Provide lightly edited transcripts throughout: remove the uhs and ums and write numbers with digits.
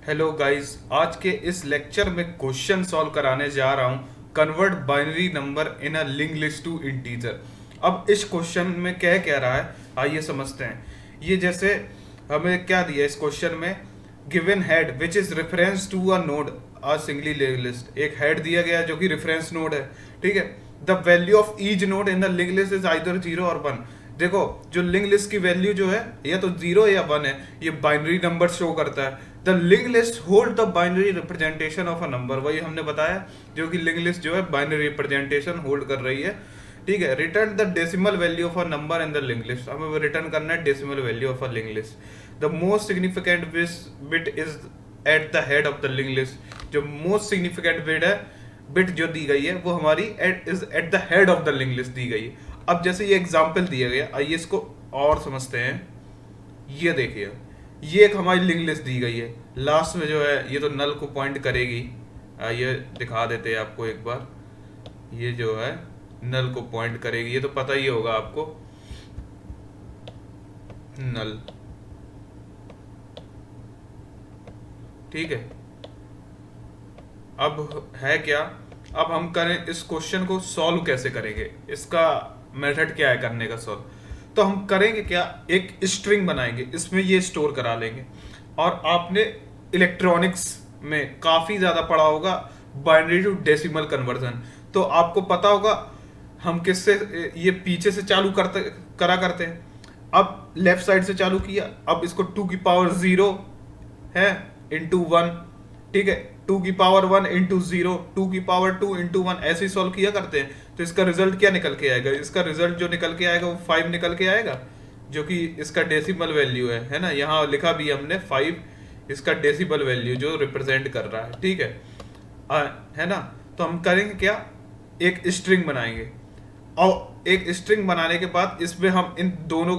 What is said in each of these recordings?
Hello guys, आज के इस लेक्चर में क्वेश्चन सॉल्व कराने जा रहा हूँ। Convert binary number in a link list to integer. अब इस क्वेश्चन में क्या कह रहा है, आइए समझते हैं। ये जैसे हमें क्या दिया इस क्वेश्चन में, given head which is reference to a node a singly list. एक हेड दिया गया जो कि रेफरेंस नोड है, ठीक है। The value of each node in the link list is either 0 और 1। देखो, जो लिंक लिस्ट की वैल्यू जो है या तो 0 या 1 है। ये बाइनरी नंबर शो करता है। The link list hold the binary representation of a number. वही हमने बताया, जो कि लिंक लिस्ट जो है बाइनरी रिप्रेजेंटेशन होल्ड कर रही है, ठीक है। Return the decimal value of a number in the link list. हमें रिटर्न करना है decimal value of a link list. The most significant bit is at the head of the link list. जो most significant bit है, bit जो दी गई है वो हमारी is at the head of the link list दी गई है। अब जैसे ये एग्जांपल दिया गया, आइए इसको और समझते हैं। ये देखिए, ये एक हमारी लिंक लिस्ट दी गई है। लास्ट में जो है ये तो नल को पॉइंट करेगी। ये दिखा देते हैं आपको एक बार। ये जो है नल को पॉइंट करेगी, ये तो पता ही होगा आपको। नल, ठीक है। अब है क्या, अब हम करें इस क्वेश्चन को सॉल्व कैसे करेंगे, इसका मेथड क्या है करने का सॉल्व। तो हम करेंगे क्या, एक स्ट्रिंग बनाएंगे, इसमें ये स्टोर करा लेंगे। और आपने इलेक्ट्रॉनिक्स में काफ़ी ज़्यादा पढ़ा होगा बाइनरी टू डेसिमल कन्वर्जन। तो आपको पता होगा हम किससे ये पीछे से चालू करा करते हैं। अब लेफ्ट साइड से चालू किया, अब इसको 2 की पावर 0 है इंटू 1, ठीक है। 2 की पावर 1 इंटू 0, 2 की पावर 2 इंटू 1, ऐसे ही सॉल्व किया करते हैं। तो इसका रिजल्ट क्या निकल के आएगा, इसका रिजल्ट जो निकल के आएगा वो 5 निकल के आएगा, जो कि इसका डेसिमल वैल्यू है ना। यहाँ लिखा भी हमने 5, इसका डेसिमल वैल्यू जो रिप्रेजेंट कर रहा है, ठीक है। है ना। तो हम करेंगे क्या, एक स्ट्रिंग बनाएंगे। और एक स्ट्रिंग बनाने के बाद इसमें हम इन दोनों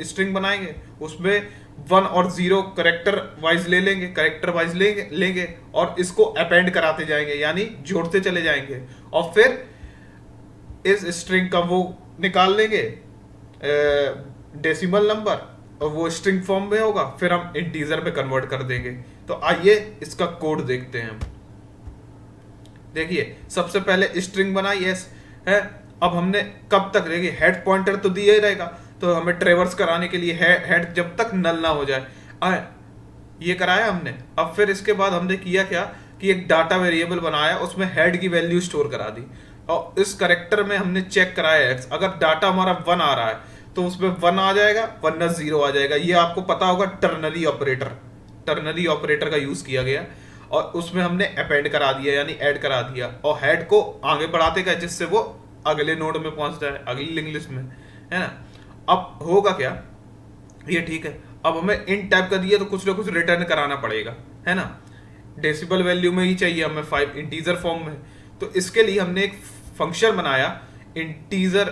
स्ट्रिंग बनाएंगे, उसमें 1 और 0 करेक्टर वाइज ले लेंगे, करेक्टर वाइज लेंगे और इसको अपेंड कराते जाएंगे, यानी जोड़ते चले जाएंगे। और फिर इस स्ट्रिंग का वो निकाल लेंगे डेसिमल नंबर, और वो स्ट्रिंग फॉर्म में होगा, फिर हम इंटीजर में कन्वर्ट कर देंगे। तो आइए इसका कोड देखते हैं हम। देखिए, सबसे पहले स्ट्रिंग बनाई है। अब हमने कब तक, देखिए हेड पॉइंटर तो दिया ही रहेगा, तो हमें ट्रेवर्स कराने के लिए हेड जब तक नल ना हो जाए ये कराया हमने। अब फिर इसके बाद हमने किया क्या कि एक डाटा वेरिएबल बनाया, उसमें हेड की वैल्यू स्टोर करा दी। और इस करेक्टर में हमने चेक कराया एक्स, अगर डाटा हमारा 1 आ रहा है तो उसमें 1 आ जाएगा, वरना 0 आ जाएगा। ये आपको पता होगा टर्नरी ऑपरेटर का यूज किया गया। और उसमें हमने अपेंड करा दिया, यानी ऐड करा दिया, और हेड को आगे बढ़ाते गए जिससे वो अगले नोड में पहुंच जाए, अगली लिंक लिस्ट में, है ना। अब होगा क्या, ये ठीक है। अब हमें इन टाइप का दिया तो कुछ ना कुछ रिटर्न कराना पड़ेगा, है ना। डेसिबल वैल्यू में ही चाहिए हमें 5 इंटीजर फॉर्म में। तो इसके लिए हमने एक फंक्शन बनाया, integer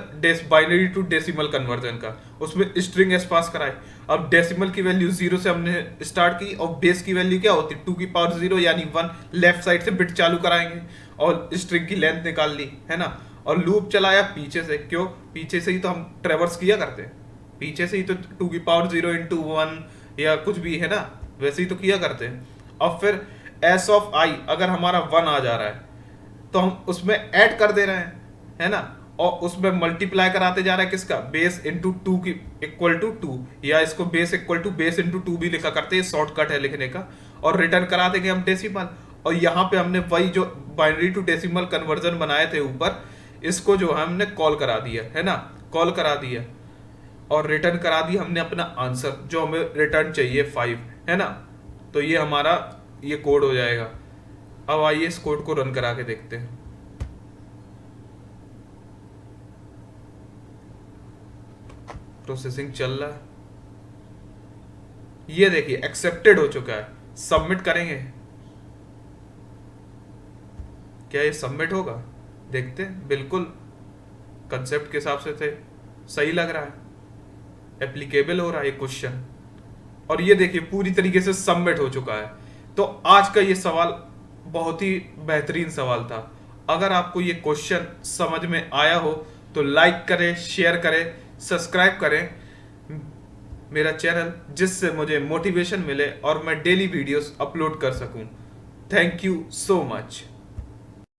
binary to decimal conversion का। उसमें स्ट्रिंग एस पास कराए। अब डेसिमल की वैल्यू 0 से हमने स्टार्ट की, और बेस की वैल्यू क्या होती है 2 की पावर 0 यानी 1। लेफ्ट साइड से बिट चालू कराएंगे और स्ट्रिंग की लेंथ निकाल ली, है ना। और लूप चलाया पीछे से, क्यों, पीछे से ही तो हम ट्रेवर्स किया करते हैं, पीछे से ही तो 2 की पावर 0 इंटू 1 या कुछ भी, है ना, वैसे ही तो किया करते हैं। और फिर एस ऑफ आई, अगर हमारा 1 आ जा रहा है तो हम उसमें ऐड कर दे रहे हैं, है ना। और उसमें मल्टीप्लाई कराते जा रहा है, किसका, बेस इंटू 2 की इक्वल टू 2, या इसको base equal to base into 2 भी लिखा करते हैं, शॉर्टकट है लिखने का। और रिटर्न करा देंगे हम डेसिमल। और यहाँ पे हमने वही जो बाइनरी टू डेसिमल कन्वर्जन बनाए थे ऊपर, इसको जो है हमने कॉल करा दिया, है ना, कॉल करा दिया। और रिटर्न करा दिया हमने अपना आंसर, जो हमें रिटर्न चाहिए 5, है ना। तो ये हमारा ये कोड हो जाएगा। अब आइए इस कोड को रन करा के देखते हैं। प्रोसेसिंग चल रहा है। ये देखिए एक्सेप्टेड हो चुका है। सबमिट करेंगे, क्या ये सबमिट होगा, देखते हैं। बिल्कुल कंसेप्ट के हिसाब से थे, सही लग रहा है, एप्लीकेबल हो रहा है ये क्वेश्चन। और ये देखिए पूरी तरीके से सबमिट हो चुका है। तो आज का ये सवाल बहुत ही बेहतरीन सवाल था। अगर आपको ये क्वेश्चन समझ में आया हो तो लाइक करें, शेयर करें, सब्सक्राइब करें। मेरा चैनल, जिससे मुझे मोटिवेशन मिले और मैं डेली वीडियोस अपलोड कर सकूं। Thank you so much.